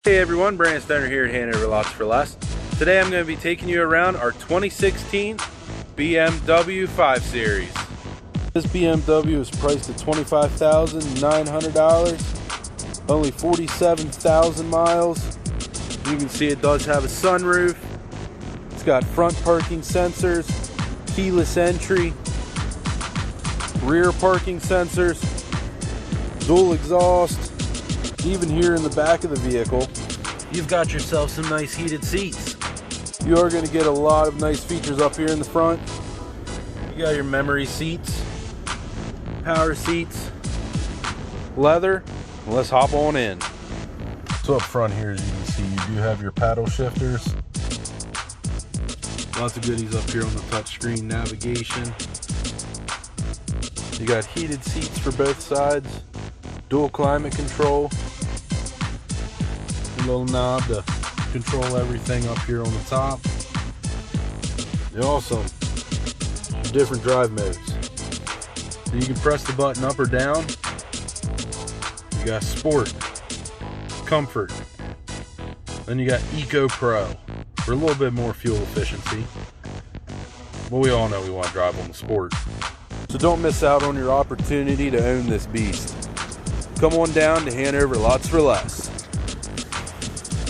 Hey everyone, Brandon Stoner here at Hanover Lots for Less. Today I'm going to be taking you around our 2016 BMW 5 Series. This BMW is priced at $25,900, only 47,000 miles. You can see it does have a sunroof. It's got front parking sensors, keyless entry, rear parking sensors, dual exhaust. Even here in the back of the vehicle, you've got yourself some nice heated seats. You are going to get a lot of nice features up here in the front. You got your memory seats, power seats, leather. Well, let's hop on in. So up front here, as you can see, you do have your paddle shifters. Lots of goodies up here on the touchscreen navigation. You got heated seats for both sides, dual climate control, a little knob to control everything up here on the top. They're awesome. Different drive modes. So you can press the button up or down. You got Sport, Comfort, then you got Eco Pro for a little bit more fuel efficiency. But we all know we want to drive on the Sport. So don't miss out on your opportunity to own this beast. Come on down to Hanover Lots for Less.